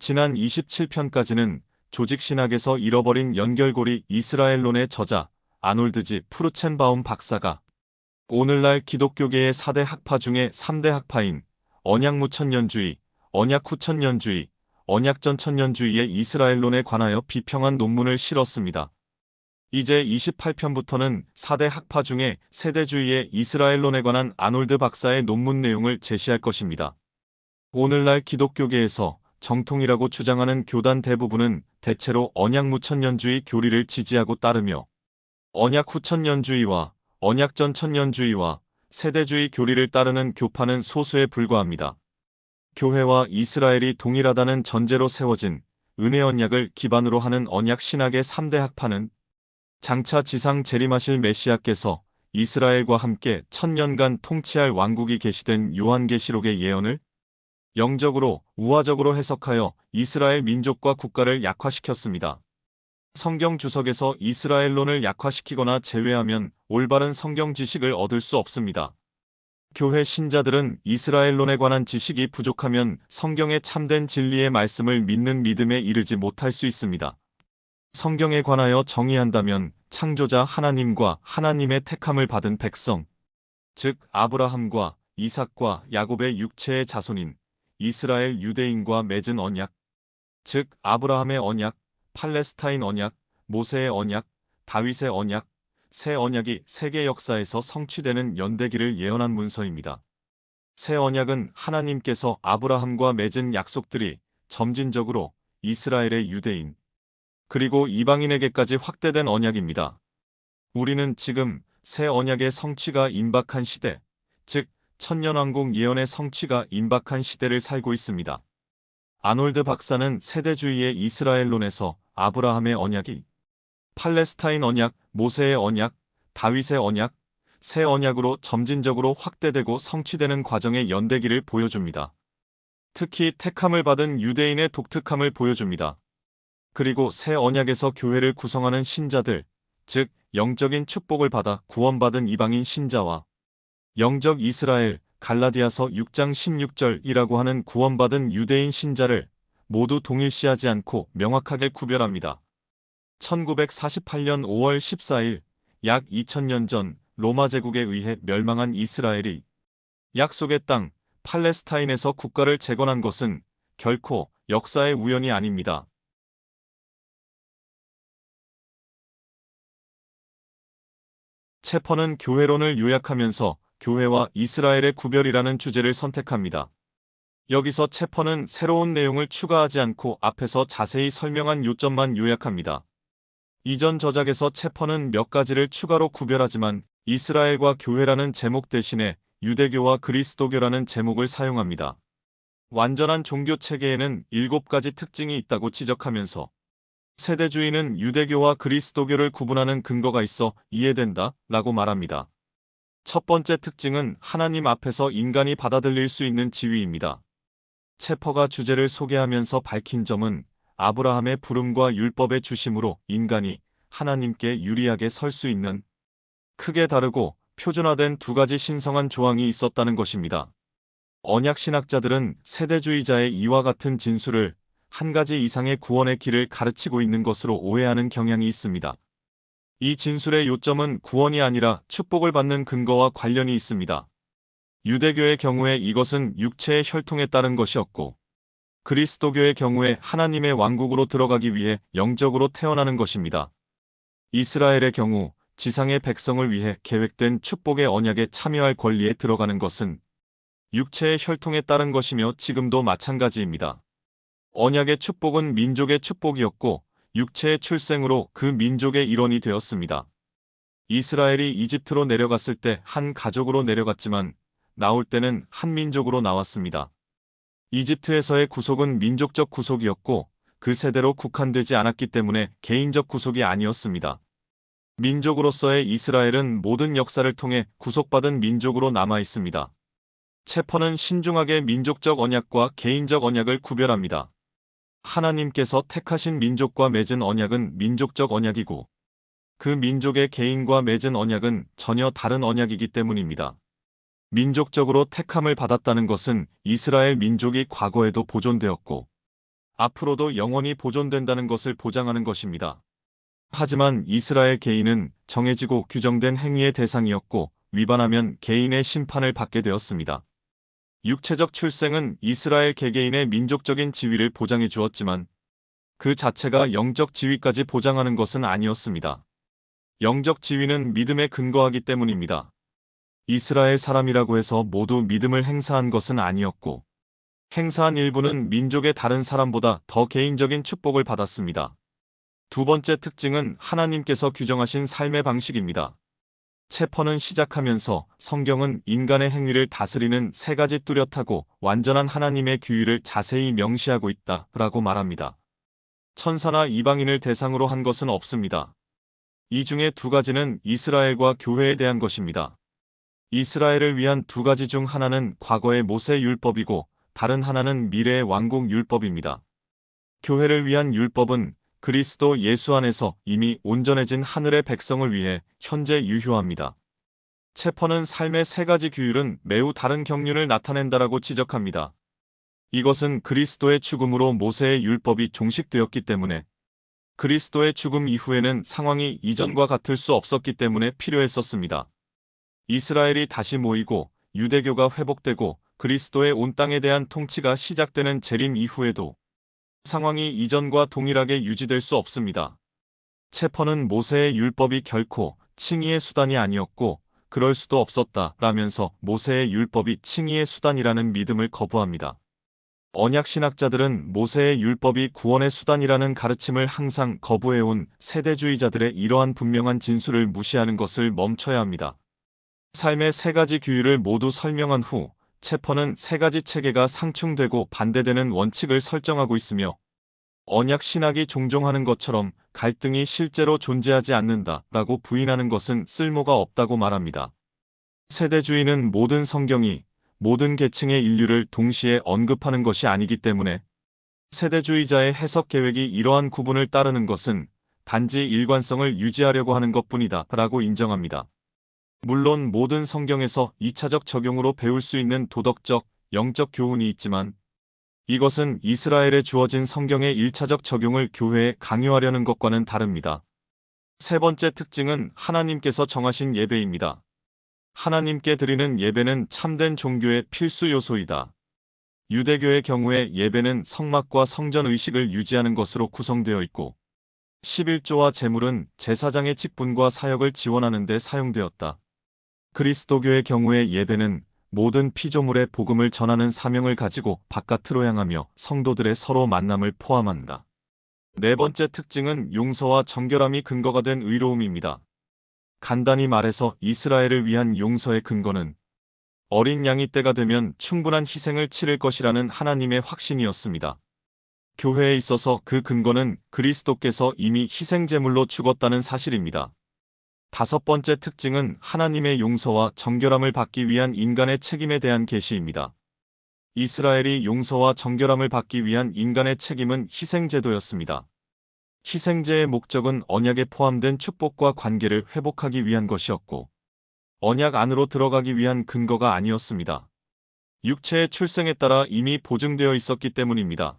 지난 27편까지는 조직신학에서 잃어버린 연결고리 이스라엘론의 저자 아놀드 지 프루첸바움 박사가 오늘날 기독교계의 4대 학파 중에 3대 학파인 언약무천년주의, 언약후천년주의, 언약전천년주의의 이스라엘론에 관하여 비평한 논문을 실었습니다. 이제 28편부터는 4대 학파 중에 세대주의의 이스라엘론에 관한 아놀드 박사의 논문 내용을 제시할 것입니다. 오늘날 기독교계에서 정통이라고 주장하는 교단 대부분은 대체로 언약무천년주의 교리를 지지하고 따르며 언약후천년주의와 언약전천년주의와 세대주의 교리를 따르는 교파는 소수에 불과합니다. 교회와 이스라엘이 동일하다는 전제로 세워진 은혜언약을 기반으로 하는 언약신학의 3대 학파는 장차 지상 재림하실 메시아께서 이스라엘과 함께 1000년간 통치할 왕국이 계시된 요한계시록의 예언을 영적으로, 우화적으로 해석하여 이스라엘 민족과 국가를 약화시켰습니다. 성경 주석에서 이스라엘론을 약화시키거나 제외하면 올바른 성경 지식을 얻을 수 없습니다. 교회 신자들은 이스라엘론에 관한 지식이 부족하면 성경의 참된 진리의 말씀을 믿는 믿음에 이르지 못할 수 있습니다. 성경에 관하여 정의한다면 창조자 하나님과 하나님의 택함을 받은 백성, 즉 아브라함과 이삭과 야곱의 육체의 자손인 이스라엘 유대인과 맺은 언약, 즉 아브라함의 언약, 팔레스타인 언약, 모세의 언약, 다윗의 언약, 새 언약이 세계 역사에서 성취되는 연대기를 예언한 문서입니다. 새 언약은 하나님께서 아브라함과 맺은 약속들이 점진적으로 이스라엘의 유대인, 그리고 이방인에게까지 확대된 언약입니다. 우리는 지금 새 언약의 성취가 임박한 시대, 즉 천년왕국 예언의 성취가 임박한 시대를 살고 있습니다. 아놀드 박사는 세대주의의 이스라엘론에서 아브라함의 언약이 팔레스타인 언약, 모세의 언약, 다윗의 언약, 새 언약으로 점진적으로 확대되고 성취되는 과정의 연대기를 보여줍니다. 특히 택함을 받은 유대인의 독특함을 보여줍니다. 그리고 새 언약에서 교회를 구성하는 신자들, 즉 영적인 축복을 받아 구원받은 이방인 신자와 영적 이스라엘, 갈라디아서 6장 16절이라고 하는 구원받은 유대인 신자를 모두 동일시하지 않고 명확하게 구별합니다. 1948년 5월 14일, 약 2000년 전 로마 제국에 의해 멸망한 이스라엘이 약속의 땅, 팔레스타인에서 국가를 재건한 것은 결코 역사의 우연이 아닙니다. 체퍼는 교회론을 요약하면서 교회와 이스라엘의 구별이라는 주제를 선택합니다. 여기서 체퍼는 새로운 내용을 추가하지 않고 앞에서 자세히 설명한 요점만 요약합니다. 이전 저작에서 체퍼는 몇 가지를 추가로 구별하지만 이스라엘과 교회라는 제목 대신에 유대교와 그리스도교라는 제목을 사용합니다. 완전한 종교 체계에는 7가지 특징이 있다고 지적하면서 세대주의는 유대교와 그리스도교를 구분하는 근거가 있어 이해된다 라고 말합니다. 첫 번째 특징은 하나님 앞에서 인간이 받아들일 수 있는 지위입니다. 체퍼가 주제를 소개하면서 밝힌 점은 아브라함의 부름과 율법의 주심으로 인간이 하나님께 유리하게 설 수 있는 크게 다르고 표준화된 2가지 신성한 조항이 있었다는 것입니다. 언약신학자들은 세대주의자의 이와 같은 진술을 한 가지 이상의 구원의 길을 가르치고 있는 것으로 오해하는 경향이 있습니다. 이 진술의 요점은 구원이 아니라 축복을 받는 근거와 관련이 있습니다. 유대교의 경우에 이것은 육체의 혈통에 따른 것이었고 그리스도교의 경우에 하나님의 왕국으로 들어가기 위해 영적으로 태어나는 것입니다. 이스라엘의 경우 지상의 백성을 위해 계획된 축복의 언약에 참여할 권리에 들어가는 것은 육체의 혈통에 따른 것이며 지금도 마찬가지입니다. 언약의 축복은 민족의 축복이었고 육체의 출생으로 그 민족의 일원이 되었습니다. 이스라엘이 이집트로 내려갔을 때 한 가족으로 내려갔지만 나올 때는 한 민족으로 나왔습니다. 이집트에서의 구속은 민족적 구속이었고 그 세대로 국한되지 않았기 때문에 개인적 구속이 아니었습니다. 민족으로서의 이스라엘은 모든 역사를 통해 구속받은 민족으로 남아 있습니다. 체퍼는 신중하게 민족적 언약과 개인적 언약을 구별합니다. 하나님께서 택하신 민족과 맺은 언약은 민족적 언약이고 그 민족의 개인과 맺은 언약은 전혀 다른 언약이기 때문입니다. 민족적으로 택함을 받았다는 것은 이스라엘 민족이 과거에도 보존되었고 앞으로도 영원히 보존된다는 것을 보장하는 것입니다. 하지만 이스라엘 개인은 정해지고 규정된 행위의 대상이었고 위반하면 개인의 심판을 받게 되었습니다. 육체적 출생은 이스라엘 개개인의 민족적인 지위를 보장해 주었지만 그 자체가 영적 지위까지 보장하는 것은 아니었습니다. 영적 지위는 믿음에 근거하기 때문입니다. 이스라엘 사람이라고 해서 모두 믿음을 행사한 것은 아니었고 행사한 일부는 민족의 다른 사람보다 더 개인적인 축복을 받았습니다. 두 번째 특징은 하나님께서 규정하신 삶의 방식입니다. 체퍼는 시작하면서 성경은 인간의 행위를 다스리는 세 가지 뚜렷하고 완전한 하나님의 규율을 자세히 명시하고 있다라고 말합니다. 천사나 이방인을 대상으로 한 것은 없습니다. 이 중에 두 가지는 이스라엘과 교회에 대한 것입니다. 이스라엘을 위한 두 가지 중 하나는 과거의 모세 율법이고 다른 하나는 미래의 왕국 율법입니다. 교회를 위한 율법은 그리스도 예수 안에서 이미 온전해진 하늘의 백성을 위해 현재 유효합니다. 체퍼는 삶의 세 가지 규율은 매우 다른 경륜을 나타낸다라고 지적합니다. 이것은 그리스도의 죽음으로 모세의 율법이 종식되었기 때문에 그리스도의 죽음 이후에는 상황이 이전과 같을 수 없었기 때문에 필요했었습니다. 이스라엘이 다시 모이고 유대교가 회복되고 그리스도의 온 땅에 대한 통치가 시작되는 재림 이후에도 상황이 이전과 동일하게 유지될 수 없습니다. 체퍼는 모세의 율법이 결코 칭의의 수단이 아니었고 그럴 수도 없었다라면서 모세의 율법이 칭의의 수단이라는 믿음을 거부합니다. 언약 신학자들은 모세의 율법이 구원의 수단이라는 가르침을 항상 거부해온 세대주의자들의 이러한 분명한 진술을 무시하는 것을 멈춰야 합니다. 삶의 세 가지 규율을 모두 설명한 후 체퍼는 세 가지 체계가 상충되고 반대되는 원칙을 설정하고 있으며 언약 신학이 종종 하는 것처럼 갈등이 실제로 존재하지 않는다라고 부인하는 것은 쓸모가 없다고 말합니다. 세대주의는 모든 성경이 모든 계층의 인류를 동시에 언급하는 것이 아니기 때문에 세대주의자의 해석 계획이 이러한 구분을 따르는 것은 단지 일관성을 유지하려고 하는 것뿐이다 라고 인정합니다. 물론 모든 성경에서 2차적 적용으로 배울 수 있는 도덕적, 영적 교훈이 있지만 이것은 이스라엘에 주어진 성경의 1차적 적용을 교회에 강요하려는 것과는 다릅니다. 세 번째 특징은 하나님께서 정하신 예배입니다. 하나님께 드리는 예배는 참된 종교의 필수 요소이다. 유대교의 경우에 예배는 성막과 성전 의식을 유지하는 것으로 구성되어 있고 11조와 제물은 제사장의 직분과 사역을 지원하는 데 사용되었다. 그리스도교의 경우에 예배는 모든 피조물의 복음을 전하는 사명을 가지고 바깥으로 향하며 성도들의 서로 만남을 포함한다. 네 번째 특징은 용서와 정결함이 근거가 된 의로움입니다. 간단히 말해서 이스라엘을 위한 용서의 근거는 어린 양이 때가 되면 충분한 희생을 치를 것이라는 하나님의 확신이었습니다. 교회에 있어서 그 근거는 그리스도께서 이미 희생제물로 죽었다는 사실입니다. 다섯 번째 특징은 하나님의 용서와 정결함을 받기 위한 인간의 책임에 대한 계시입니다. 이스라엘이 용서와 정결함을 받기 위한 인간의 책임은 희생제도였습니다. 희생제의 목적은 언약에 포함된 축복과 관계를 회복하기 위한 것이었고 언약 안으로 들어가기 위한 근거가 아니었습니다. 육체의 출생에 따라 이미 보증되어 있었기 때문입니다.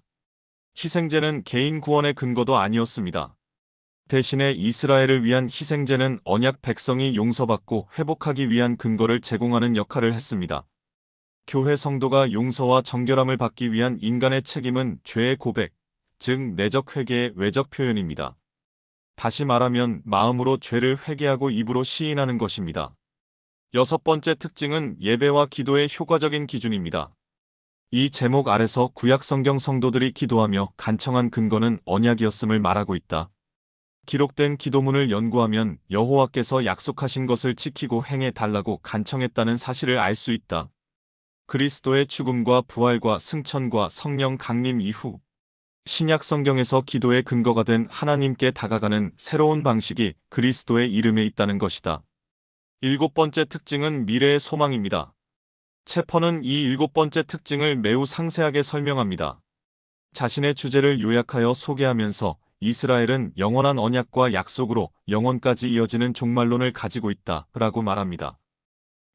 희생제는 개인 구원의 근거도 아니었습니다. 대신에 이스라엘을 위한 희생제는 언약 백성이 용서받고 회복하기 위한 근거를 제공하는 역할을 했습니다. 교회 성도가 용서와 정결함을 받기 위한 인간의 책임은 죄의 고백, 즉 내적 회개의 외적 표현입니다. 다시 말하면 마음으로 죄를 회개하고 입으로 시인하는 것입니다. 여섯 번째 특징은 예배와 기도의 효과적인 기준입니다. 이 제목 아래서 구약성경 성도들이 기도하며 간청한 근거는 언약이었음을 말하고 있다. 기록된 기도문을 연구하면 여호와께서 약속하신 것을 지키고 행해 달라고 간청했다는 사실을 알 수 있다. 그리스도의 죽음과 부활과 승천과 성령 강림 이후 신약 성경에서 기도의 근거가 된 하나님께 다가가는 새로운 방식이 그리스도의 이름에 있다는 것이다. 일곱 번째 특징은 미래의 소망입니다. 체퍼는 이 일곱 번째 특징을 매우 상세하게 설명합니다. 자신의 주제를 요약하여 소개하면서 이스라엘은 영원한 언약과 약속으로 영원까지 이어지는 종말론을 가지고 있다 라고 말합니다.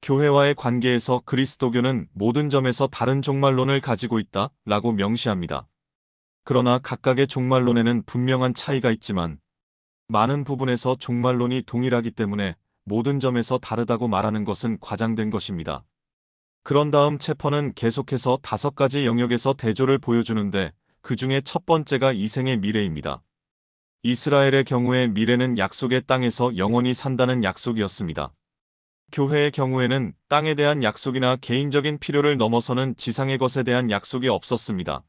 교회와의 관계에서 그리스도교는 모든 점에서 다른 종말론을 가지고 있다 라고 명시합니다. 그러나 각각의 종말론에는 분명한 차이가 있지만 많은 부분에서 종말론이 동일하기 때문에 모든 점에서 다르다고 말하는 것은 과장된 것입니다. 그런 다음 체퍼는 계속해서 5가지 영역에서 대조를 보여주는데 그 중에 첫 번째가 이생의 미래입니다. 이스라엘의 경우에 미래는 약속의 땅에서 영원히 산다는 약속이었습니다. 교회의 경우에는 땅에 대한 약속이나 개인적인 필요를 넘어서는 지상의 것에 대한 약속이 없었습니다.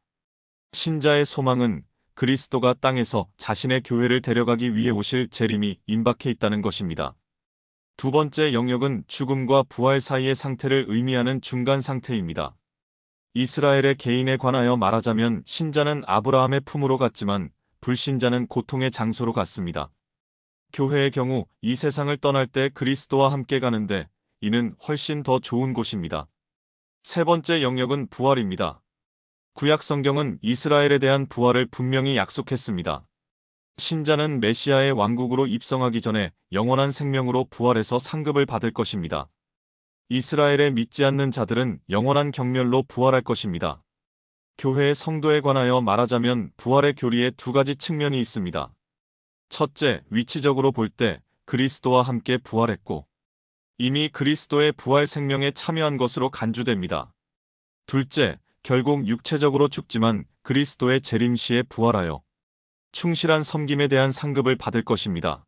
신자의 소망은 그리스도가 땅에서 자신의 교회를 데려가기 위해 오실 재림이 임박해 있다는 것입니다. 두 번째 영역은 죽음과 부활 사이의 상태를 의미하는 중간 상태입니다. 이스라엘의 개인에 관하여 말하자면 신자는 아브라함의 품으로 갔지만 불신자는 고통의 장소로 갔습니다. 교회의 경우 이 세상을 떠날 때 그리스도와 함께 가는데 이는 훨씬 더 좋은 곳입니다. 세 번째 영역은 부활입니다. 구약 성경은 이스라엘에 대한 부활을 분명히 약속했습니다. 신자는 메시아의 왕국으로 입성하기 전에 영원한 생명으로 부활해서 상급을 받을 것입니다. 이스라엘에 믿지 않는 자들은 영원한 경멸로 부활할 것입니다. 교회의 성도에 관하여 말하자면 부활의 교리에 2가지 측면이 있습니다. 첫째, 위치적으로 볼 때 그리스도와 함께 부활했고 이미 그리스도의 부활 생명에 참여한 것으로 간주됩니다. 둘째, 결국 육체적으로 죽지만 그리스도의 재림 시에 부활하여 충실한 섬김에 대한 상급을 받을 것입니다.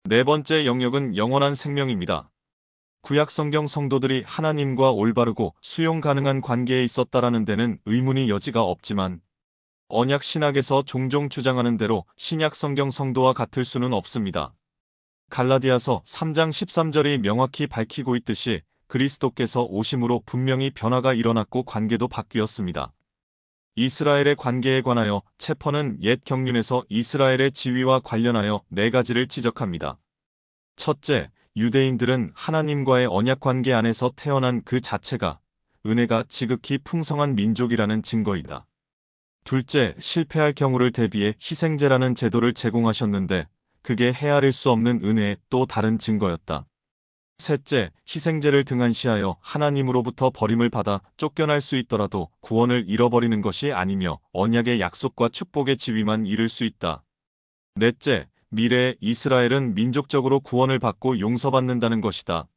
네 번째 영역은 영원한 생명입니다. 구약 성경 성도들이 하나님과 올바르고 수용 가능한 관계에 있었다라는 데는 의문이 여지가 없지만 언약 신학에서 종종 주장하는 대로 신약 성경 성도와 같을 수는 없습니다. 갈라디아서 3장 13절이 명확히 밝히고 있듯이 그리스도께서 오심으로 분명히 변화가 일어났고 관계도 바뀌었습니다. 이스라엘의 관계에 관하여 체퍼는 옛 경륜에서 이스라엘의 지위와 관련하여 4가지를 지적합니다. 첫째, 유대인들은 하나님과의 언약 관계 안에서 태어난 그 자체가 은혜가 지극히 풍성한 민족이라는 증거이다. 둘째, 실패할 경우를 대비해 희생제라는 제도를 제공하셨는데 그게 헤아릴 수 없는 은혜의 또 다른 증거였다. 셋째, 희생제를 등한시하여 하나님으로부터 버림을 받아 쫓겨날 수 있더라도 구원을 잃어버리는 것이 아니며 언약의 약속과 축복의 지위만 이룰 수 있다. 넷째, 미래에 이스라엘은 민족적으로 구원을 받고 용서받는다는 것이다.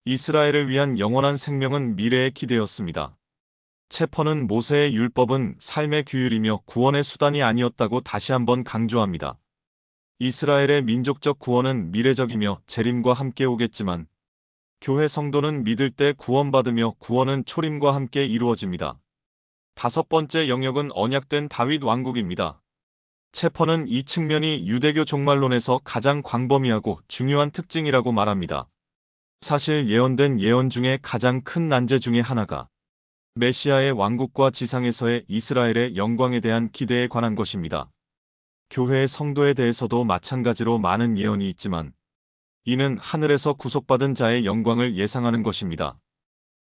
이스라엘을 위한 영원한 생명은 미래에 기대었습니다. 체퍼는 모세의 율법은 삶의 규율이며 구원의 수단이 아니었다고 다시 한번 강조합니다. 이스라엘의 민족적 구원은 미래적이며 재림과 함께 오겠지만 교회 성도는 믿을 때 구원받으며 구원은 초림과 함께 이루어집니다. 5번째 영역은 언약된 다윗 왕국입니다. 체퍼는 이 측면이 유대교 종말론에서 가장 광범위하고 중요한 특징이라고 말합니다. 사실 예언된 예언 중에 가장 큰 난제 중에 하나가 메시아의 왕국과 지상에서의 이스라엘의 영광에 대한 기대에 관한 것입니다. 교회의 성도에 대해서도 마찬가지로 많은 예언이 있지만 이는 하늘에서 구속받은 자의 영광을 예상하는 것입니다.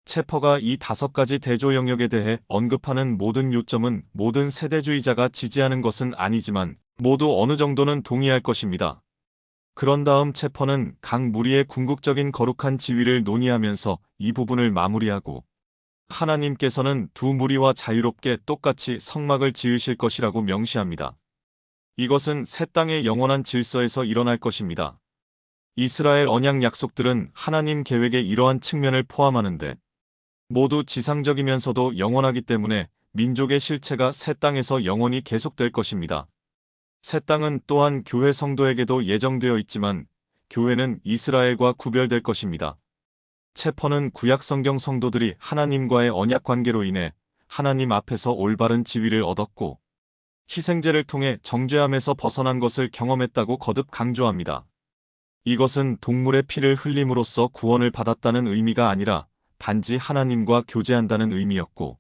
체퍼가 이 5가지 대조 영역에 대해 언급하는 모든 요점은 모든 세대주의자가 지지하는 것은 아니지만 모두 어느 정도는 동의할 것입니다. 그런 다음 체퍼는 각 무리의 궁극적인 거룩한 지위를 논의하면서 이 부분을 마무리하고 하나님께서는 2 무리와 자유롭게 똑같이 성막을 지으실 것이라고 명시합니다. 이것은 새 땅의 영원한 질서에서 일어날 것입니다. 이스라엘 언약 약속들은 하나님 계획의 이러한 측면을 포함하는데 모두 지상적이면서도 영원하기 때문에 민족의 실체가 새 땅에서 영원히 계속될 것입니다. 새 땅은 또한 교회 성도에게도 예정되어 있지만 교회는 이스라엘과 구별될 것입니다. 체퍼는 구약 성경 성도들이 하나님과의 언약 관계로 인해 하나님 앞에서 올바른 지위를 얻었고 희생제를 통해 정죄함에서 벗어난 것을 경험했다고 거듭 강조합니다. 이것은 동물의 피를 흘림으로써 구원을 받았다는 의미가 아니라 단지 하나님과 교제한다는 의미였고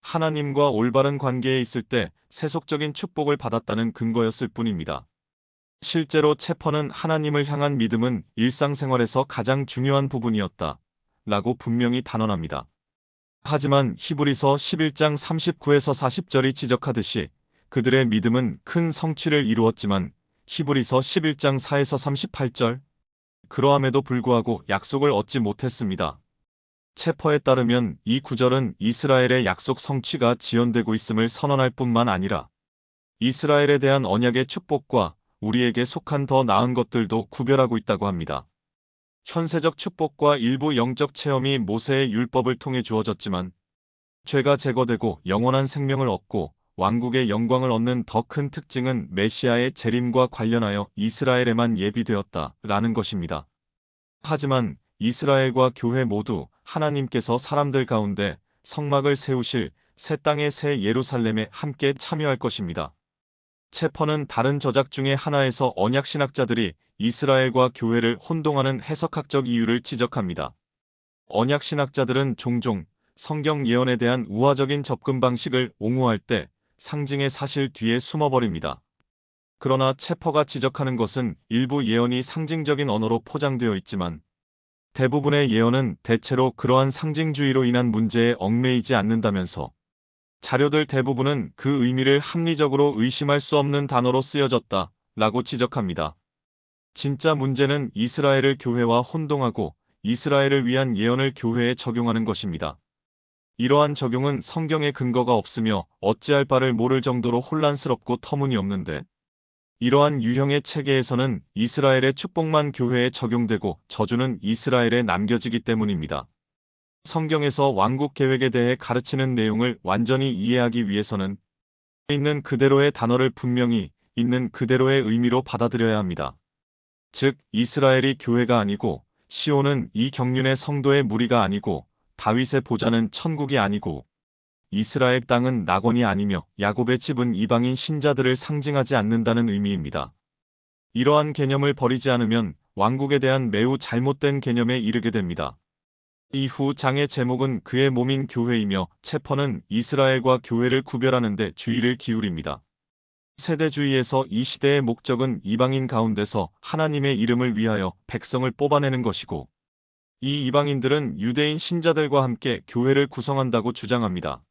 하나님과 올바른 관계에 있을 때 세속적인 축복을 받았다는 근거였을 뿐입니다. 실제로 체퍼는 하나님을 향한 믿음은 일상생활에서 가장 중요한 부분이었다 라고 분명히 단언합니다. 하지만 히브리서 11장 39에서 40절이 지적하듯이 그들의 믿음은 큰 성취를 이루었지만 히브리서 11장 4에서 38절 그러함에도 불구하고 약속을 얻지 못했습니다. 체퍼에 따르면 이 구절은 이스라엘의 약속 성취가 지연되고 있음을 선언할 뿐만 아니라 이스라엘에 대한 언약의 축복과 우리에게 속한 더 나은 것들도 구별하고 있다고 합니다. 현세적 축복과 일부 영적 체험이 모세의 율법을 통해 주어졌지만 죄가 제거되고 영원한 생명을 얻고 왕국의 영광을 얻는 더 큰 특징은 메시아의 재림과 관련하여 이스라엘에만 예비되었다라는 것입니다. 하지만 이스라엘과 교회 모두 하나님께서 사람들 가운데 성막을 세우실 새 땅의 새 예루살렘에 함께 참여할 것입니다. 체퍼는 다른 저작 중에 하나에서 언약신학자들이 이스라엘과 교회를 혼동하는 해석학적 이유를 지적합니다. 언약신학자들은 종종 성경 예언에 대한 우화적인 접근 방식을 옹호할 때 상징의 사실 뒤에 숨어버립니다. 그러나 체퍼가 지적하는 것은 일부 예언이 상징적인 언어로 포장되어 있지만 대부분의 예언은 대체로 그러한 상징주의로 인한 문제에 얽매이지 않는다면서 자료들 대부분은 그 의미를 합리적으로 의심할 수 없는 단어로 쓰여졌다 라고 지적합니다. 진짜 문제는 이스라엘을 교회와 혼동하고 이스라엘을 위한 예언을 교회에 적용하는 것입니다. 이러한 적용은 성경에 근거가 없으며 어찌할 바를 모를 정도로 혼란스럽고 터무니없는데 이러한 유형의 체계에서는 이스라엘의 축복만 교회에 적용되고 저주는 이스라엘에 남겨지기 때문입니다. 성경에서 왕국 계획에 대해 가르치는 내용을 완전히 이해하기 위해서는 있는 그대로의 단어를 분명히 있는 그대로의 의미로 받아들여야 합니다. 즉, 이스라엘이 교회가 아니고 시온은 이 경륜의 성도의 무리가 아니고 다윗의 보좌는 천국이 아니고 이스라엘 땅은 낙원이 아니며 야곱의 집은 이방인 신자들을 상징하지 않는다는 의미입니다. 이러한 개념을 버리지 않으면 왕국에 대한 매우 잘못된 개념에 이르게 됩니다. 이후 장의 제목은 그의 몸인 교회이며 체퍼는 이스라엘과 교회를 구별하는 데 주의를 기울입니다. 세대주의에서 이 시대의 목적은 이방인 가운데서 하나님의 이름을 위하여 백성을 뽑아내는 것이고 이 이방인들은 유대인 신자들과 함께 교회를 구성한다고 주장합니다.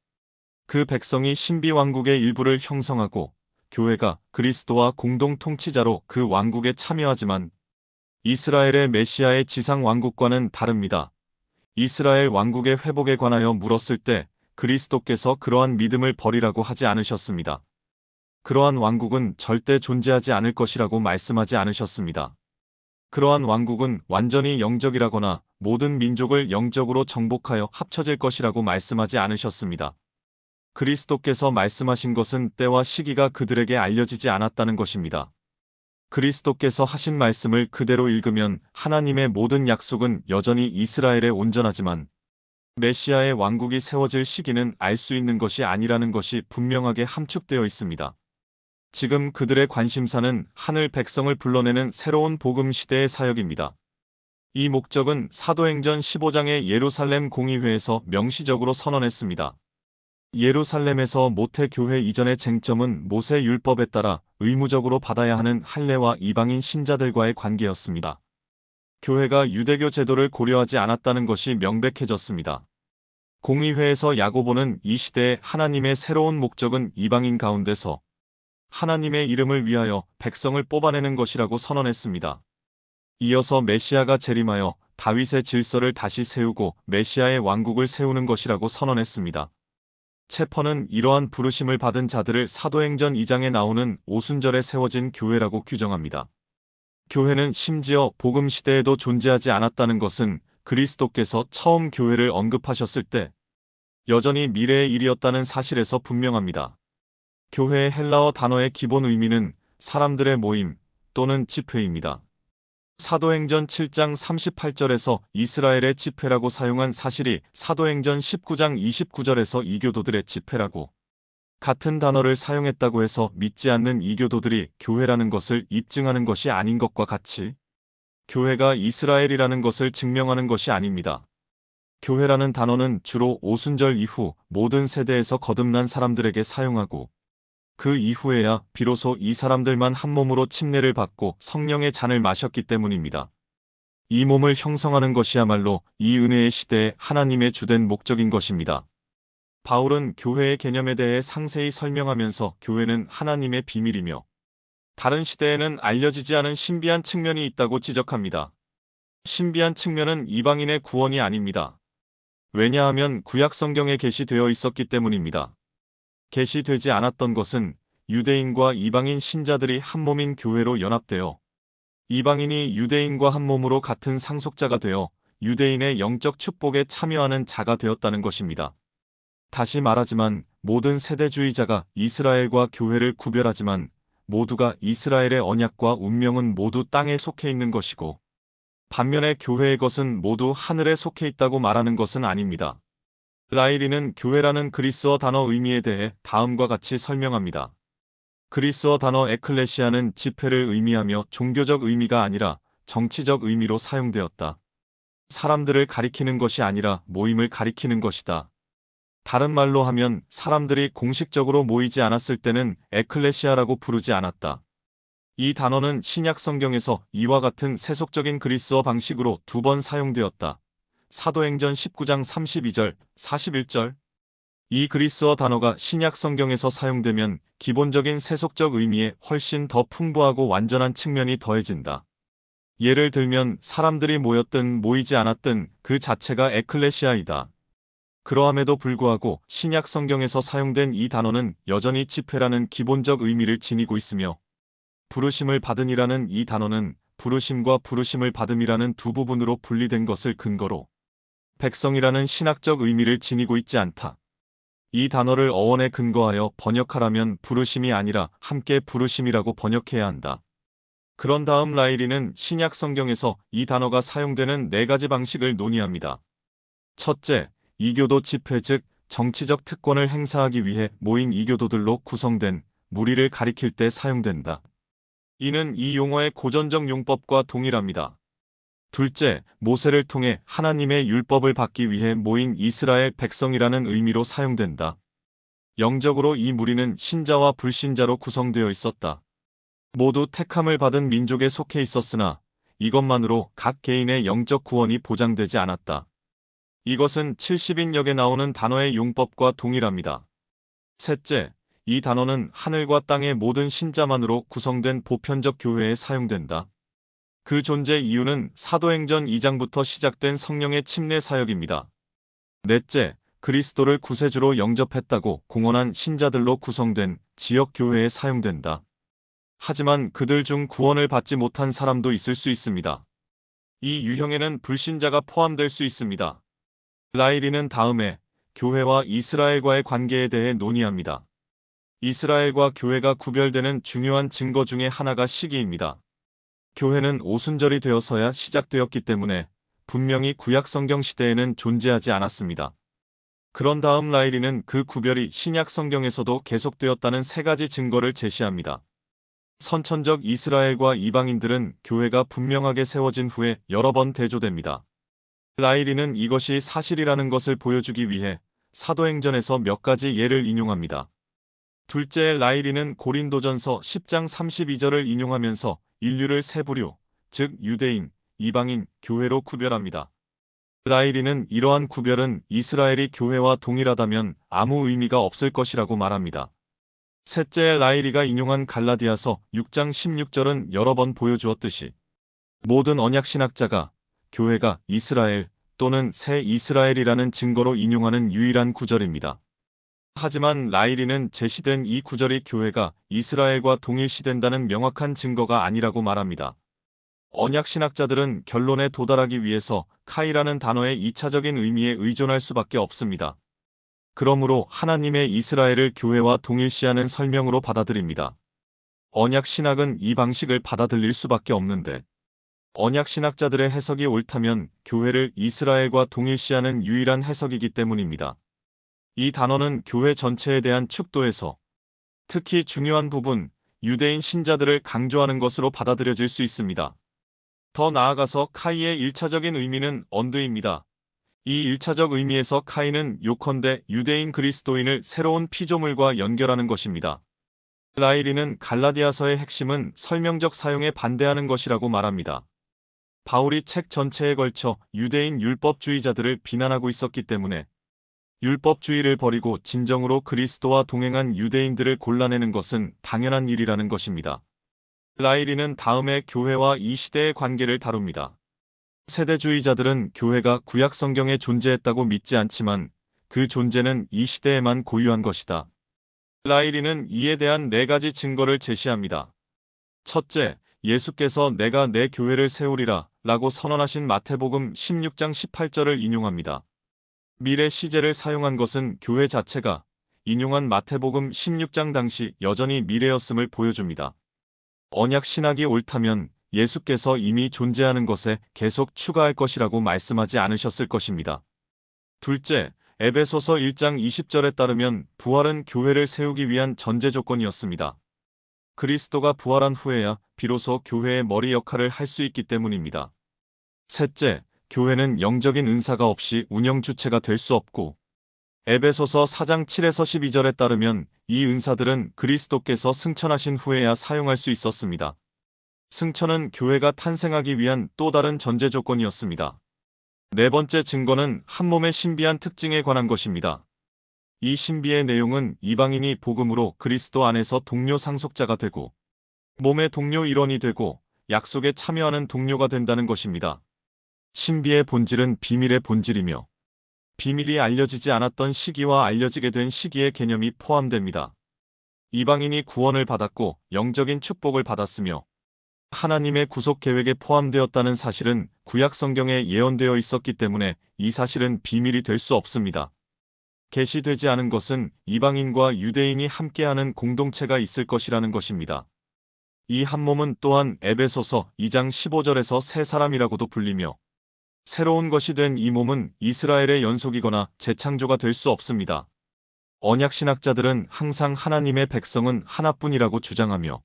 그 백성이 신비왕국의 일부를 형성하고 교회가 그리스도와 공동 통치자로 그 왕국에 참여하지만 이스라엘의 메시아의 지상 왕국과는 다릅니다. 이스라엘 왕국의 회복에 관하여 물었을 때 그리스도께서 그러한 믿음을 버리라고 하지 않으셨습니다. 그러한 왕국은 절대 존재하지 않을 것이라고 말씀하지 않으셨습니다. 그러한 왕국은 완전히 영적이라거나 모든 민족을 영적으로 정복하여 합쳐질 것이라고 말씀하지 않으셨습니다. 그리스도께서 말씀하신 것은 때와 시기가 그들에게 알려지지 않았다는 것입니다. 그리스도께서 하신 말씀을 그대로 읽으면 하나님의 모든 약속은 여전히 이스라엘에 온전하지만 메시아의 왕국이 세워질 시기는 알 수 있는 것이 아니라는 것이 분명하게 함축되어 있습니다. 지금 그들의 관심사는 하늘 백성을 불러내는 새로운 복음 시대의 사역입니다. 이 목적은 사도행전 15장의 예루살렘 공의회에서 명시적으로 선언했습니다. 예루살렘에서 모태 교회 이전의 쟁점은 모세 율법에 따라 의무적으로 받아야 하는 할례와 이방인 신자들과의 관계였습니다. 교회가 유대교 제도를 고려하지 않았다는 것이 명백해졌습니다. 공의회에서 야고보는 이 시대에 하나님의 새로운 목적은 이방인 가운데서 하나님의 이름을 위하여 백성을 뽑아내는 것이라고 선언했습니다. 이어서 메시아가 재림하여 다윗의 질서를 다시 세우고 메시아의 왕국을 세우는 것이라고 선언했습니다. 체퍼는 이러한 부르심을 받은 자들을 사도행전 2장에 나오는 오순절에 세워진 교회라고 규정합니다. 교회는 심지어 복음 시대에도 존재하지 않았다는 것은 그리스도께서 처음 교회를 언급하셨을 때 여전히 미래의 일이었다는 사실에서 분명합니다. 교회의 헬라어 단어의 기본 의미는 사람들의 모임 또는 집회입니다. 사도행전 7장 38절에서 이스라엘의 집회라고 사용한 사실이 사도행전 19장 29절에서 이교도들의 집회라고 같은 단어를 사용했다고 해서 믿지 않는 이교도들이 교회라는 것을 입증하는 것이 아닌 것과 같이 교회가 이스라엘이라는 것을 증명하는 것이 아닙니다. 교회라는 단어는 주로 오순절 이후 모든 세대에서 거듭난 사람들에게 사용하고 그 이후에야 비로소 이 사람들만 한 몸으로 침례를 받고 성령의 잔을 마셨기 때문입니다. 이 몸을 형성하는 것이야말로 이 은혜의 시대에 하나님의 주된 목적인 것입니다. 바울은 교회의 개념에 대해 상세히 설명하면서 교회는 하나님의 비밀이며 다른 시대에는 알려지지 않은 신비한 측면이 있다고 지적합니다. 신비한 측면은 이방인의 구원이 아닙니다. 왜냐하면 구약 성경에 게시되어 있었기 때문입니다. 게시되지 않았던 것은 유대인과 이방인 신자들이 한 몸인 교회로 연합되어 이방인이 유대인과 한 몸으로 같은 상속자가 되어 유대인의 영적 축복에 참여하는 자가 되었다는 것입니다. 다시 말하지만 모든 세대주의자가 이스라엘과 교회를 구별하지만 모두가 이스라엘의 언약과 운명은 모두 땅에 속해 있는 것이고 반면에 교회의 것은 모두 하늘에 속해 있다고 말하는 것은 아닙니다. 라일리는 교회라는 그리스어 단어 의미에 대해 다음과 같이 설명합니다. 그리스어 단어 에클레시아는 집회를 의미하며 종교적 의미가 아니라 정치적 의미로 사용되었다. 사람들을 가리키는 것이 아니라 모임을 가리키는 것이다. 다른 말로 하면 사람들이 공식적으로 모이지 않았을 때는 에클레시아라고 부르지 않았다. 이 단어는 신약 성경에서 이와 같은 세속적인 그리스어 방식으로 2번 사용되었다. 사도행전 19장 32절, 41절. 이 그리스어 단어가 신약 성경에서 사용되면 기본적인 세속적 의미에 훨씬 더 풍부하고 완전한 측면이 더해진다. 예를 들면 사람들이 모였든 모이지 않았든 그 자체가 에클레시아이다. 그러함에도 불구하고 신약 성경에서 사용된 이 단어는 여전히 집회라는 기본적 의미를 지니고 있으며 부르심을 받은이라는 이 단어는 부르심과 부르심을 받음이라는 두 부분으로 분리된 것을 근거로 백성이라는 신학적 의미를 지니고 있지 않다. 이 단어를 어원에 근거하여 번역하라면 부르심이 아니라 함께 부르심이라고 번역해야 한다. 그런 다음 라일리는 신약 성경에서 이 단어가 사용되는 4가지 방식을 논의합니다. 첫째, 이교도 집회 즉 정치적 특권을 행사하기 위해 모인 이교도들로 구성된 무리를 가리킬 때 사용된다. 이는 이 용어의 고전적 용법과 동일합니다. 둘째, 모세를 통해 하나님의 율법을 받기 위해 모인 이스라엘 백성이라는 의미로 사용된다. 영적으로 이 무리는 신자와 불신자로 구성되어 있었다. 모두 택함을 받은 민족에 속해 있었으나 이것만으로 각 개인의 영적 구원이 보장되지 않았다. 이것은 70인역에 나오는 단어의 용법과 동일합니다. 셋째, 이 단어는 하늘과 땅의 모든 신자만으로 구성된 보편적 교회에 사용된다. 그 존재 이유는 사도행전 2장부터 시작된 성령의 침례 사역입니다. 넷째, 그리스도를 구세주로 영접했다고 공언한 신자들로 구성된 지역 교회에 사용된다. 하지만 그들 중 구원을 받지 못한 사람도 있을 수 있습니다. 이 유형에는 불신자가 포함될 수 있습니다. 라일리는 다음에 교회와 이스라엘과의 관계에 대해 논의합니다. 이스라엘과 교회가 구별되는 중요한 증거 중에 하나가 시기입니다. 교회는 오순절이 되어서야 시작되었기 때문에 분명히 구약 성경 시대에는 존재하지 않았습니다. 그런 다음 라일리는 그 구별이 신약 성경에서도 계속되었다는 3가지 증거를 제시합니다. 선천적 이스라엘과 이방인들은 교회가 분명하게 세워진 후에 여러 번 대조됩니다. 라일리는 이것이 사실이라는 것을 보여주기 위해 사도행전에서 몇 가지 예를 인용합니다. 둘째, 라일리는 고린도전서 10장 32절을 인용하면서 인류를 세 부류, 즉 유대인, 이방인, 교회로 구별합니다. 라일리는 이러한 구별은 이스라엘이 교회와 동일하다면 아무 의미가 없을 것이라고 말합니다. 셋째, 라일리가 인용한 갈라디아서 6장 16절은 여러 번 보여주었듯이 모든 언약신학자가 교회가 이스라엘 또는 새 이스라엘이라는 증거로 인용하는 유일한 구절입니다. 하지만 라일리는 제시된 이 구절이 교회가 이스라엘과 동일시된다는 명확한 증거가 아니라고 말합니다. 언약신학자들은 결론에 도달하기 위해서 카이라는 단어의 2차적인 의미에 의존할 수밖에 없습니다. 그러므로 하나님의 이스라엘을 교회와 동일시하는 설명으로 받아들입니다. 언약신학은 이 방식을 받아들일 수밖에 없는데 언약신학자들의 해석이 옳다면 교회를 이스라엘과 동일시하는 유일한 해석이기 때문입니다. 이 단어는 교회 전체에 대한 축도에서 특히 중요한 부분, 유대인 신자들을 강조하는 것으로 받아들여질 수 있습니다. 더 나아가서 카이의 1차적인 의미는 언드입니다. 이 1차적 의미에서 카이는 요컨대 유대인 그리스도인을 새로운 피조물과 연결하는 것입니다. 라일리는 갈라디아서의 핵심은 설명적 사용에 반대하는 것이라고 말합니다. 바울이 책 전체에 걸쳐 유대인 율법주의자들을 비난하고 있었기 때문에 율법주의를 버리고 진정으로 그리스도와 동행한 유대인들을 골라내는 것은 당연한 일이라는 것입니다. 라일리는 다음에 교회와 이 시대의 관계를 다룹니다. 세대주의자들은 교회가 구약 성경에 존재했다고 믿지 않지만 그 존재는 이 시대에만 고유한 것이다. 라일리는 이에 대한 네 가지 증거를 제시합니다. 첫째, 예수께서 내가 내 교회를 세우리라 라고 선언하신 마태복음 16장 18절을 인용합니다. 미래 시제를 사용한 것은 교회 자체가 인용한 마태복음 16장 당시 여전히 미래였음을 보여줍니다. 언약 신학이 옳다면 예수께서 이미 존재하는 것에 계속 추가할 것이라고 말씀하지 않으셨을 것입니다. 둘째, 에베소서 1장 20절에 따르면 부활은 교회를 세우기 위한 전제 조건이었습니다. 그리스도가 부활한 후에야 비로소 교회의 머리 역할을 할 수 있기 때문입니다. 셋째, 교회는 영적인 은사가 없이 운영 주체가 될 수 없고, 에베소서 4장 7에서 12절에 따르면 이 은사들은 그리스도께서 승천하신 후에야 사용할 수 있었습니다. 승천은 교회가 탄생하기 위한 또 다른 전제 조건이었습니다. 네 번째 증거는 한 몸의 신비한 특징에 관한 것입니다. 이 신비의 내용은 이방인이 복음으로 그리스도 안에서 동료 상속자가 되고 몸의 동료 일원이 되고 약속에 참여하는 동료가 된다는 것입니다. 신비의 본질은 비밀의 본질이며 비밀이 알려지지 않았던 시기와 알려지게 된 시기의 개념이 포함됩니다. 이방인이 구원을 받았고 영적인 축복을 받았으며 하나님의 구속 계획에 포함되었다는 사실은 구약 성경에 예언되어 있었기 때문에 이 사실은 비밀이 될 수 없습니다. 계시되지 않은 것은 이방인과 유대인이 함께하는 공동체가 있을 것이라는 것입니다. 이 한 몸은 또한 에베소서 2장 15절에서 새 사람이라고도 불리며 새로운 것이 된 이 몸은 이스라엘의 연속이거나 재창조가 될 수 없습니다. 언약신학자들은 항상 하나님의 백성은 하나뿐이라고 주장하며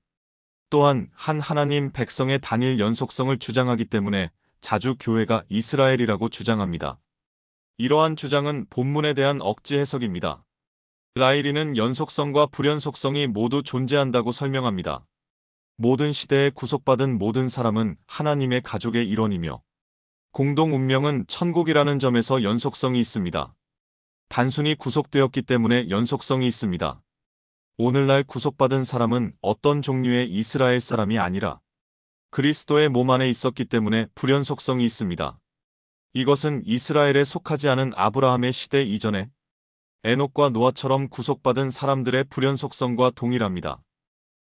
또한 한 하나님 백성의 단일 연속성을 주장하기 때문에 자주 교회가 이스라엘이라고 주장합니다. 이러한 주장은 본문에 대한 억지 해석입니다. 라일리는 연속성과 불연속성이 모두 존재한다고 설명합니다. 모든 시대에 구속받은 모든 사람은 하나님의 가족의 일원이며 공동 운명은 천국이라는 점에서 연속성이 있습니다. 단순히 구속되었기 때문에 연속성이 있습니다. 오늘날 구속받은 사람은 어떤 종류의 이스라엘 사람이 아니라 그리스도의 몸 안에 있었기 때문에 불연속성이 있습니다. 이것은 이스라엘에 속하지 않은 아브라함의 시대 이전에 에녹과 노아처럼 구속받은 사람들의 불연속성과 동일합니다.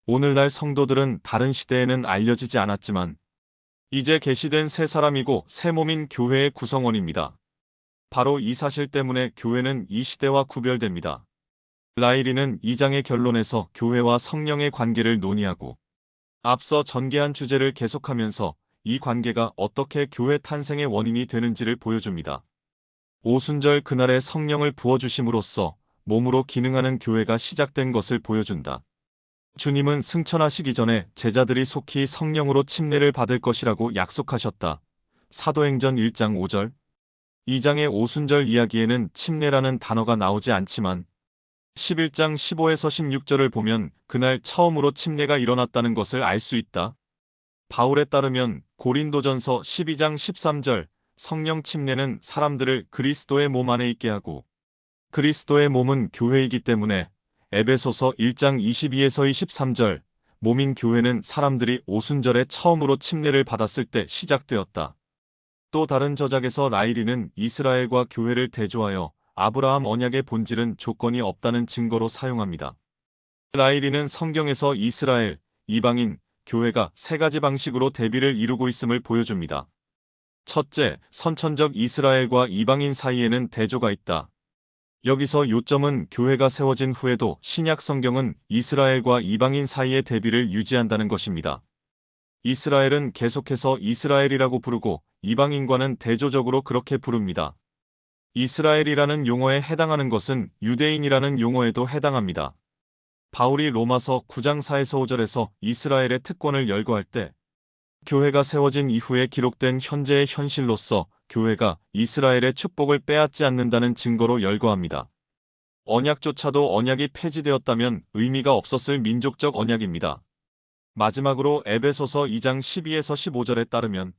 오늘날 성도들은 다른 시대에는 알려지지 않았지만 이제 계시된 새 사람이고 새 몸인 교회의 구성원입니다. 바로 이 사실 때문에 교회는 이 시대와 구별됩니다. 라일리는 2장의 결론에서 교회와 성령의 관계를 논의하고 앞서 전개한 주제를 계속하면서 이 관계가 어떻게 교회 탄생의 원인이 되는지를 보여줍니다. 오순절 그날에 성령을 부어주심으로써 몸으로 기능하는 교회가 시작된 것을 보여준다. 주님은 승천하시기 전에 제자들이 속히 성령으로 침례를 받을 것이라고 약속하셨다. 사도행전 1장 5절. 2장의 오순절 이야기에는 침례라는 단어가 나오지 않지만 11장 15에서 16절을 보면 그날 처음으로 침례가 일어났다는 것을 알 수 있다. 바울에 따르면 고린도전서 12장 13절 성령 침례는 사람들을 그리스도의 몸 안에 있게 하고 그리스도의 몸은 교회이기 때문에 에베소서 1장 22에서 23절 몸인 교회는 사람들이 오순절에 처음으로 침례를 받았을 때 시작되었다. 또 다른 저작에서 라일리는 이스라엘과 교회를 대조하여 아브라함 언약의 본질은 조건이 없다는 증거로 사용합니다. 라일리는 성경에서 이스라엘, 이방인, 교회가 세 가지 방식으로 대비를 이루고 있음을 보여줍니다. 첫째, 선천적 이스라엘과 이방인 사이에는 대조가 있다. 여기서 요점은 교회가 세워진 후에도 신약 성경은 이스라엘과 이방인 사이의 대비를 유지한다는 것입니다. 이스라엘은 계속해서 이스라엘이라고 부르고 이방인과는 대조적으로 그렇게 부릅니다. 이스라엘이라는 용어에 해당하는 것은 유대인이라는 용어에도 해당합니다. 바울이 로마서 9장 4에서 5절에서 이스라엘의 특권을 열거할 때 교회가 세워진 이후에 기록된 현재의 현실로서 교회가 이스라엘의 축복을 빼앗지 않는다는 증거로 열거합니다. 언약조차도 언약이 폐지되었다면 의미가 없었을 민족적 언약입니다. 마지막으로 에베소서 2장 12에서 15절에 따르면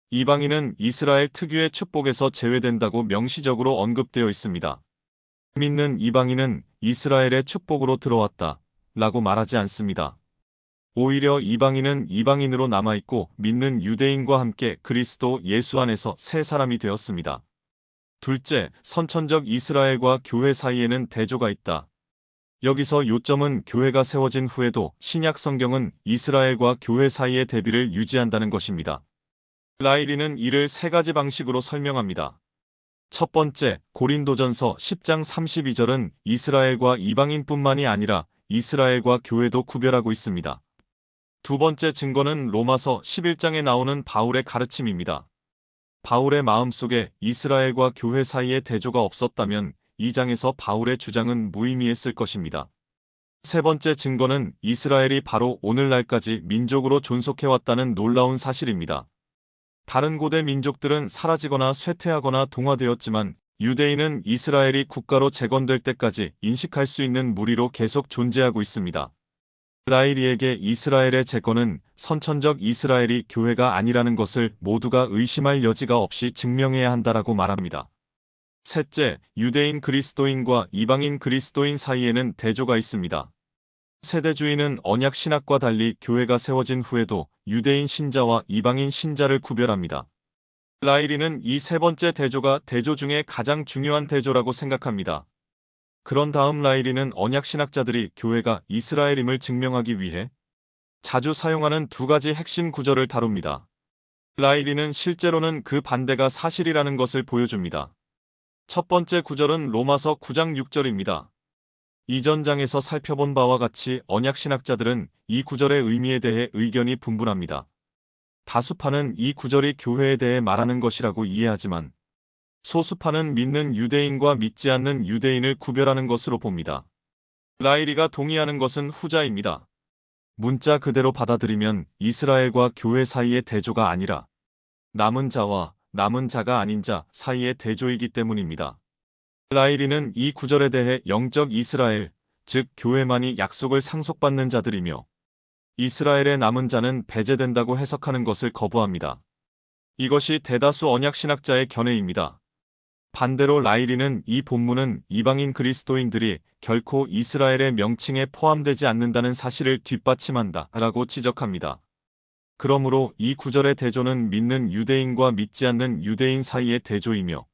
이방인은 이스라엘 특유의 축복에서 제외된다고 명시적으로 언급되어 있습니다. 믿는 이방인은 이스라엘의 축복으로 들어왔다 라고 말하지 않습니다. 오히려 이방인은 이방인으로 남아있고 믿는 유대인과 함께 그리스도 예수 안에서 새 사람이 되었습니다. 둘째, 선천적 이스라엘과 교회 사이에는 대조가 있다. 여기서 요점은 교회가 세워진 후에도 신약 성경은 이스라엘과 교회 사이의 대비를 유지한다는 것입니다. 라일리는 이를 세 가지 방식으로 설명합니다. 첫 번째, 고린도전서 10장 32절은 이스라엘과 이방인뿐만이 아니라 이스라엘과 교회도 구별하고 있습니다. 두 번째 증거는 로마서 11장에 나오는 바울의 가르침입니다. 바울의 마음속에 이스라엘과 교회 사이에 대조가 없었다면 이 장에서 바울의 주장은 무의미했을 것입니다. 세 번째 증거는 이스라엘이 바로 오늘날까지 민족으로 존속해왔다는 놀라운 사실입니다. 다른 고대 민족들은 사라지거나 쇠퇴하거나 동화되었지만 유대인은 이스라엘이 국가로 재건될 때까지 인식할 수 있는 무리로 계속 존재하고 있습니다. 라일리에게 이스라엘의 재건은 선천적 이스라엘이 교회가 아니라는 것을 모두가 의심할 여지가 없이 증명해야 한다라고 말합니다. 셋째, 유대인 그리스도인과 이방인 그리스도인 사이에는 대조가 있습니다. 세대주의는 언약 신학과 달리 교회가 세워진 후에도 유대인 신자와 이방인 신자를 구별합니다. 라일리는 이 세 번째 대조가 대조 중에 가장 중요한 대조라고 생각합니다. 그런 다음 라일리는 언약 신학자들이 교회가 이스라엘임을 증명하기 위해 자주 사용하는 두 가지 핵심 구절을 다룹니다. 라일리는 실제로는 그 반대가 사실이라는 것을 보여줍니다. 첫 번째 구절은 로마서 9장 6절입니다. 이전 장에서 살펴본 바와 같이 언약 신학자들은 이 구절의 의미에 대해 의견이 분분합니다. 다수파는 이 구절이 교회에 대해 말하는 것이라고 이해하지만 소수파는 믿는 유대인과 믿지 않는 유대인을 구별하는 것으로 봅니다. 라일리가 동의하는 것은 후자입니다. 문자 그대로 받아들이면 이스라엘과 교회 사이의 대조가 아니라 남은 자와 남은 자가 아닌 자 사이의 대조이기 때문입니다. 라일리는 이 구절에 대해 영적 이스라엘, 즉 교회만이 약속을 상속받는 자들이며 이스라엘의 남은 자는 배제된다고 해석하는 것을 거부합니다. 이것이 대다수 언약 신학자의 견해입니다. 반대로 라일리는 이 본문은 이방인 그리스도인들이 결코 이스라엘의 명칭에 포함되지 않는다는 사실을 뒷받침한다 라고 지적합니다. 그러므로 이 구절의 대조는 믿는 유대인과 믿지 않는 유대인 사이의 대조이며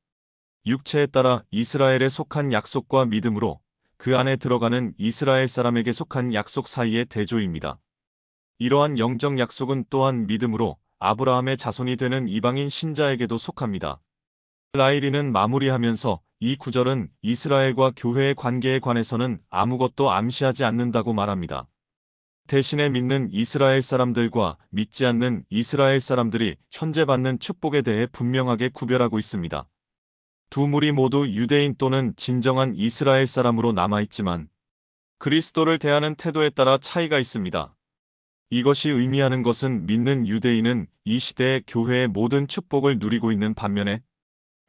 육체에 따라 이스라엘에 속한 약속과 믿음으로 그 안에 들어가는 이스라엘 사람에게 속한 약속 사이의 대조입니다. 이러한 영적 약속은 또한 믿음으로 아브라함의 자손이 되는 이방인 신자에게도 속합니다. 라일리는 마무리하면서 이 구절은 이스라엘과 교회의 관계에 관해서는 아무것도 암시하지 않는다고 말합니다. 대신에 믿는 이스라엘 사람들과 믿지 않는 이스라엘 사람들이 현재 받는 축복에 대해 분명하게 구별하고 있습니다. 두 무리 모두 유대인 또는 진정한 이스라엘 사람으로 남아있지만 그리스도를 대하는 태도에 따라 차이가 있습니다. 이것이 의미하는 것은 믿는 유대인은 이 시대의 교회의 모든 축복을 누리고 있는 반면에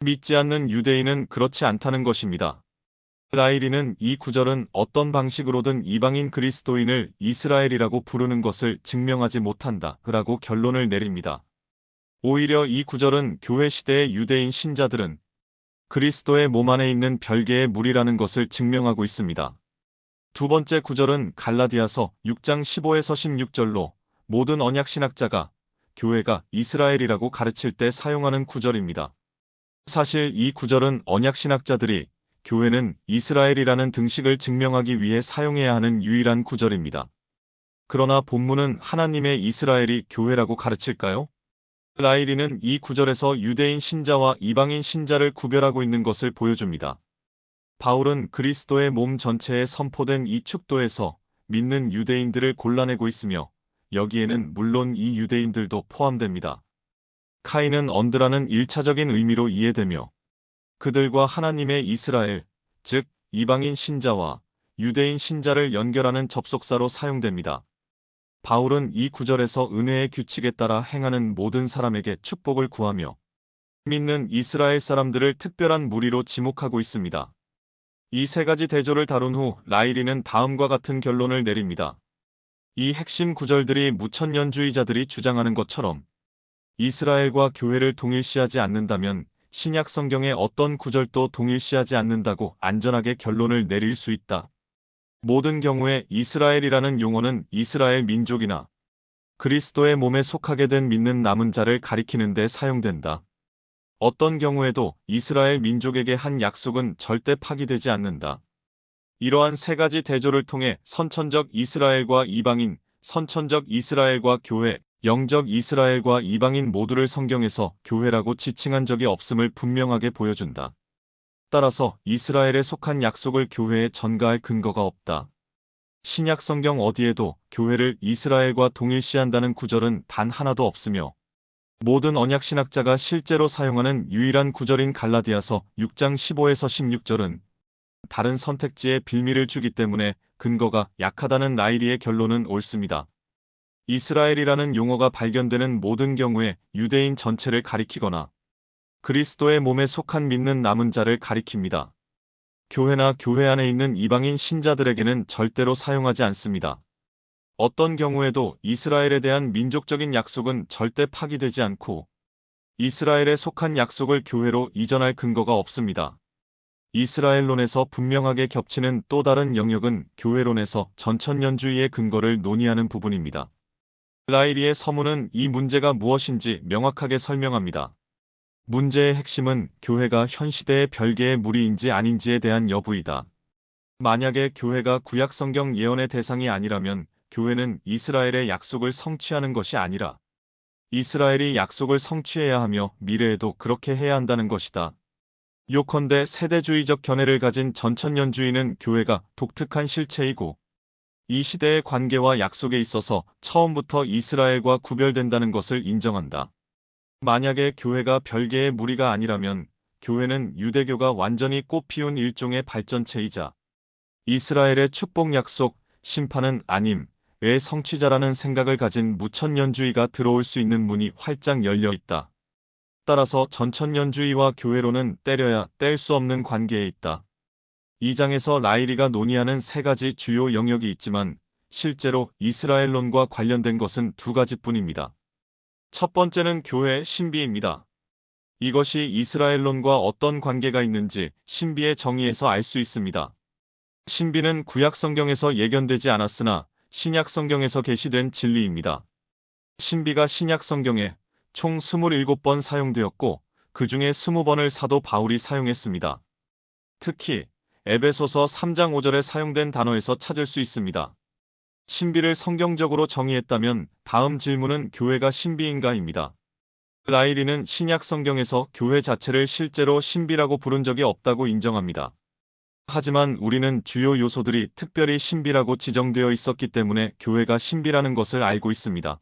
믿지 않는 유대인은 그렇지 않다는 것입니다. 라일리는 이 구절은 어떤 방식으로든 이방인 그리스도인을 이스라엘이라고 부르는 것을 증명하지 못한다 라고 결론을 내립니다. 오히려 이 구절은 교회 시대의 유대인 신자들은 그리스도의 몸 안에 있는 별개의 무리라는 것을 증명하고 있습니다. 두 번째 구절은 갈라디아서 6장 15에서 16절로 모든 언약 신학자가 교회가 이스라엘이라고 가르칠 때 사용하는 구절입니다. 사실 이 구절은 언약 신학자들이 교회는 이스라엘이라는 등식을 증명하기 위해 사용해야 하는 유일한 구절입니다. 그러나 본문은 하나님의 이스라엘이 교회라고 가르칠까요? 라일리는 이 구절에서 유대인 신자와 이방인 신자를 구별하고 있는 것을 보여줍니다. 바울은 그리스도의 몸 전체에 선포된 이 축도에서 믿는 유대인들을 골라내고 있으며 여기에는 물론 이 유대인들도 포함됩니다. 카인은 언드라는 1차적인 의미로 이해되며 그들과 하나님의 이스라엘, 즉 이방인 신자와 유대인 신자를 연결하는 접속사로 사용됩니다. 바울은 이 구절에서 은혜의 규칙에 따라 행하는 모든 사람에게 축복을 구하며 믿는 이스라엘 사람들을 특별한 무리로 지목하고 있습니다. 이 세 가지 대조를 다룬 후 라일리는 다음과 같은 결론을 내립니다. 이 핵심 구절들이 무천년주의자들이 주장하는 것처럼 이스라엘과 교회를 동일시하지 않는다면 신약 성경의 어떤 구절도 동일시하지 않는다고 안전하게 결론을 내릴 수 있다. 모든 경우에 이스라엘이라는 용어는 이스라엘 민족이나 그리스도의 몸에 속하게 된 믿는 남은 자를 가리키는 데 사용된다. 어떤 경우에도 이스라엘 민족에게 한 약속은 절대 파기되지 않는다. 이러한 세 가지 대조를 통해 선천적 이스라엘과 이방인, 선천적 이스라엘과 교회, 영적 이스라엘과 이방인 모두를 성경에서 교회라고 지칭한 적이 없음을 분명하게 보여준다. 따라서 이스라엘에 속한 약속을 교회에 전가할 근거가 없다. 신약 성경 어디에도 교회를 이스라엘과 동일시한다는 구절은 단 하나도 없으며 모든 언약 신학자가 실제로 사용하는 유일한 구절인 갈라디아서 6장 15에서 16절은 다른 선택지에 빌미를 주기 때문에 근거가 약하다는 라이리의 결론은 옳습니다. 이스라엘이라는 용어가 발견되는 모든 경우에 유대인 전체를 가리키거나 그리스도의 몸에 속한 믿는 남은 자를 가리킵니다. 교회나 교회 안에 있는 이방인 신자들에게는 절대로 사용하지 않습니다. 어떤 경우에도 이스라엘에 대한 민족적인 약속은 절대 파기되지 않고 이스라엘에 속한 약속을 교회로 이전할 근거가 없습니다. 이스라엘론에서 분명하게 겹치는 또 다른 영역은 교회론에서 전천년주의의 근거를 논의하는 부분입니다. 라이리의 서문은 이 문제가 무엇인지 명확하게 설명합니다. 문제의 핵심은 교회가 현 시대의 별개의 무리인지 아닌지에 대한 여부이다. 만약에 교회가 구약 성경 예언의 대상이 아니라면 교회는 이스라엘의 약속을 성취하는 것이 아니라 이스라엘이 약속을 성취해야 하며 미래에도 그렇게 해야 한다는 것이다. 요컨대 세대주의적 견해를 가진 전천년주의는 교회가 독특한 실체이고 이 시대의 관계와 약속에 있어서 처음부터 이스라엘과 구별된다는 것을 인정한다. 만약에 교회가 별개의 무리가 아니라면 교회는 유대교가 완전히 꽃피운 일종의 발전체이자 이스라엘의 축복 약속, 심판은 아님, 의 성취자라는 생각을 가진 무천년주의가 들어올 수 있는 문이 활짝 열려 있다. 따라서 전천년주의와 교회로는 때려야 뗄 수 없는 관계에 있다. 이 장에서 라이리가 논의하는 세 가지 주요 영역이 있지만 실제로 이스라엘론과 관련된 것은 두 가지뿐입니다. 첫 번째는 교회의 신비입니다. 이것이 이스라엘론과 어떤 관계가 있는지 신비의 정의에서 알 수 있습니다. 신비는 구약 성경에서 예견되지 않았으나 신약 성경에서 계시된 진리입니다. 신비가 신약 성경에 총 27번 사용되었고 그 중에 20번을 사도 바울이 사용했습니다. 특히 에베소서 3장 5절에 사용된 단어에서 찾을 수 있습니다. 신비를 성경적으로 정의했다면 다음 질문은 교회가 신비인가입니다. 라이리는 신약 성경에서 교회 자체를 실제로 신비라고 부른 적이 없다고 인정합니다. 하지만 우리는 주요 요소들이 특별히 신비라고 지정되어 있었기 때문에 교회가 신비라는 것을 알고 있습니다.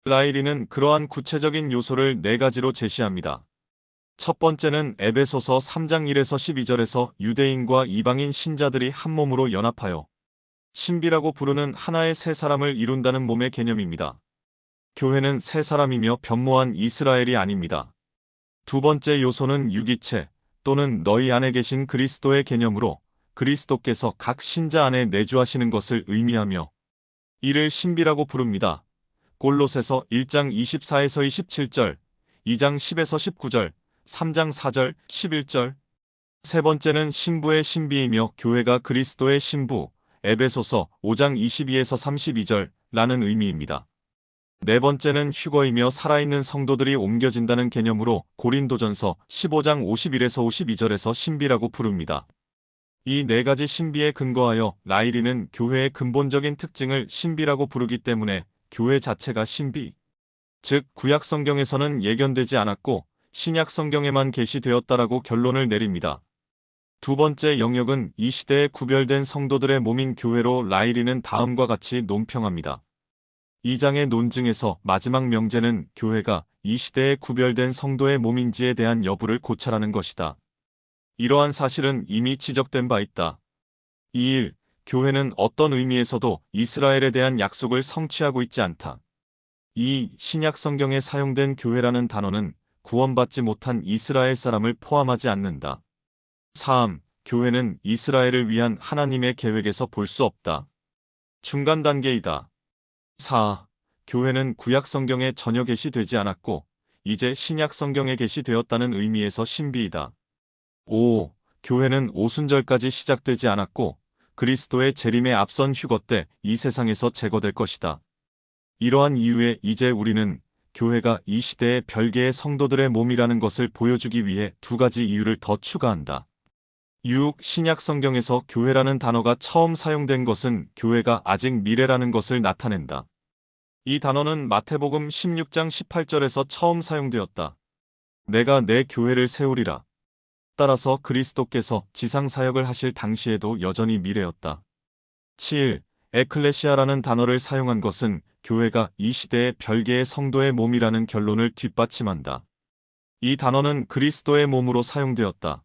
라이리는 그러한 구체적인 요소를 네 가지로 제시합니다. 첫 번째는 에베소서 3장 1에서 12절에서 유대인과 이방인 신자들이 한 몸으로 연합하여 신비라고 부르는 하나의 세 사람을 이룬다는 몸의 개념입니다. 교회는 세 사람이며 변모한 이스라엘이 아닙니다. 두 번째 요소는 유기체 또는 너희 안에 계신 그리스도의 개념으로 그리스도께서 각 신자 안에 내주하시는 것을 의미하며 이를 신비라고 부릅니다. 골로새서 1장 24에서 27절, 2장 10에서 19절, 3장 4절, 11절. 세 번째는 신부의 신비이며 교회가 그리스도의 신부, 에베소서 5장 22에서 32절 라는 의미입니다. 네 번째는 휴거이며 살아있는 성도들이 옮겨진다는 개념으로 고린도전서 15장 51에서 52절에서 신비라고 부릅니다. 이 네 가지 신비에 근거하여 라이리는 교회의 근본적인 특징을 신비라고 부르기 때문에 교회 자체가 신비, 즉 구약 성경에서는 예견되지 않았고 신약 성경에만 계시되었다라고 결론을 내립니다. 두 번째 영역은 이 시대에 구별된 성도들의 몸인 교회로 라이리는 다음과 같이 논평합니다. 이 장의 논증에서 마지막 명제는 교회가 이 시대에 구별된 성도의 몸인지에 대한 여부를 고찰하는 것이다. 이러한 사실은 이미 지적된 바 있다. 2일, 교회는 어떤 의미에서도 이스라엘에 대한 약속을 성취하고 있지 않다. 2. 신약 성경에 사용된 교회라는 단어는 구원받지 못한 이스라엘 사람을 포함하지 않는다. 3. 교회는 이스라엘을 위한 하나님의 계획에서 볼 수 없다. 중간 단계이다. 4. 교회는 구약 성경에 전혀 계시되지 않았고 이제 신약 성경에 계시되었다는 의미에서 신비이다. 5. 교회는 오순절까지 시작되지 않았고 그리스도의 재림에 앞선 휴거 때 이 세상에서 제거될 것이다. 이러한 이유에 이제 우리는 교회가 이 시대의 별개의 성도들의 몸이라는 것을 보여주기 위해 두 가지 이유를 더 추가한다. 6. 신약 성경에서 교회라는 단어가 처음 사용된 것은 교회가 아직 미래라는 것을 나타낸다. 이 단어는 마태복음 16장 18절에서 처음 사용되었다. 내가 내 교회를 세우리라. 따라서 그리스도께서 지상 사역을 하실 당시에도 여전히 미래였다. 7. 에클레시아라는 단어를 사용한 것은 교회가 이 시대의 별개의 성도의 몸이라는 결론을 뒷받침한다. 이 단어는 그리스도의 몸으로 사용되었다.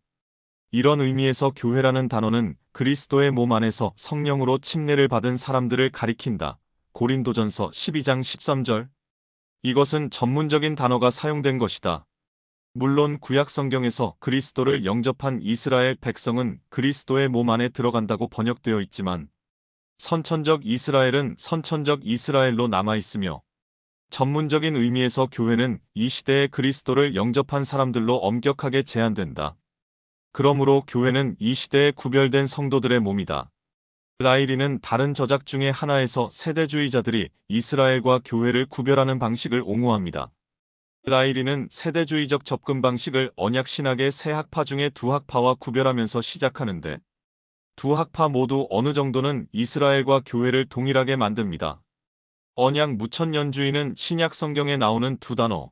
이런 의미에서 교회라는 단어는 그리스도의 몸 안에서 성령으로 침례를 받은 사람들을 가리킨다. 고린도전서 12장 13절. 이것은 전문적인 단어가 사용된 것이다. 물론 구약 성경에서 그리스도를 영접한 이스라엘 백성은 그리스도의 몸 안에 들어간다고 번역되어 있지만 선천적 이스라엘은 선천적 이스라엘로 남아있으며 전문적인 의미에서 교회는 이 시대에 그리스도를 영접한 사람들로 엄격하게 제한된다. 그러므로 교회는 이 시대에 구별된 성도들의 몸이다. 라이리는 다른 저작 중에 하나에서 세대주의자들이 이스라엘과 교회를 구별하는 방식을 옹호합니다. 라이리는 세대주의적 접근 방식을 언약 신학의 세 학파 중에 두 학파와 구별하면서 시작하는데 두 학파 모두 어느 정도는 이스라엘과 교회를 동일하게 만듭니다. 언약 무천년주의는 신약 성경에 나오는 두 단어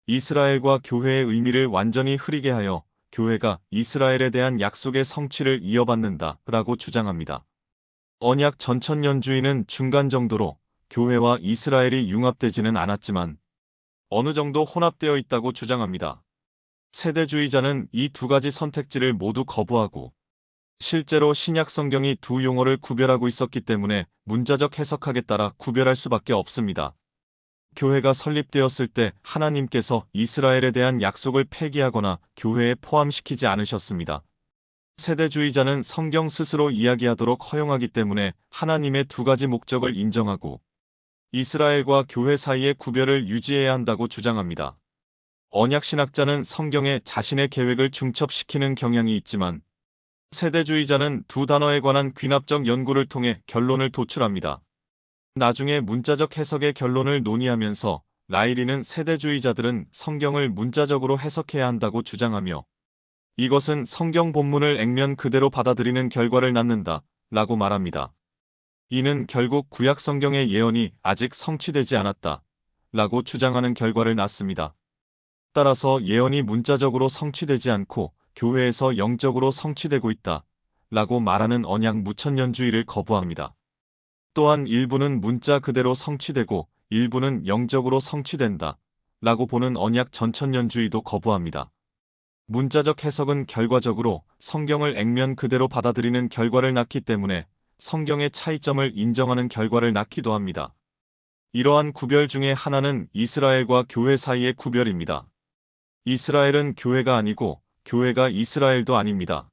이스라엘과 교회의 의미를 완전히 흐리게 하여 교회가 이스라엘에 대한 약속의 성취를 이어받는다 라고 주장합니다. 언약 전천년주의는 중간 정도로 교회와 이스라엘이 융합되지는 않았지만 어느 정도 혼합되어 있다고 주장합니다. 세대주의자는 이 두 가지 선택지를 모두 거부하고 실제로 신약 성경이 두 용어를 구별하고 있었기 때문에 문자적 해석학에 따라 구별할 수밖에 없습니다. 교회가 설립되었을 때 하나님께서 이스라엘에 대한 약속을 폐기하거나 교회에 포함시키지 않으셨습니다. 세대주의자는 성경 스스로 이야기하도록 허용하기 때문에 하나님의 두 가지 목적을 인정하고 이스라엘과 교회 사이의 구별을 유지해야 한다고 주장합니다. 언약신학자는 성경에 자신의 계획을 중첩시키는 경향이 있지만 세대주의자는 두 단어에 관한 귀납적 연구를 통해 결론을 도출합니다. 나중에 문자적 해석의 결론을 논의하면서 라이리는 세대주의자들은 성경을 문자적으로 해석해야 한다고 주장하며 이것은 성경 본문을 액면 그대로 받아들이는 결과를 낳는다 라고 말합니다. 이는 결국 구약 성경의 예언이 아직 성취되지 않았다 라고 주장하는 결과를 낳습니다. 따라서 예언이 문자적으로 성취되지 않고 교회에서 영적으로 성취되고 있다 라고 말하는 언약 무천년주의를 거부합니다. 또한 일부는 문자 그대로 성취되고 일부는 영적으로 성취된다 라고 보는 언약 전천년주의도 거부합니다. 문자적 해석은 결과적으로 성경을 액면 그대로 받아들이는 결과를 낳기 때문에 성경의 차이점을 인정하는 결과를 낳기도 합니다. 이러한 구별 중에 하나는 이스라엘과 교회 사이의 구별입니다. 이스라엘은 교회가 아니고 교회가 이스라엘도 아닙니다.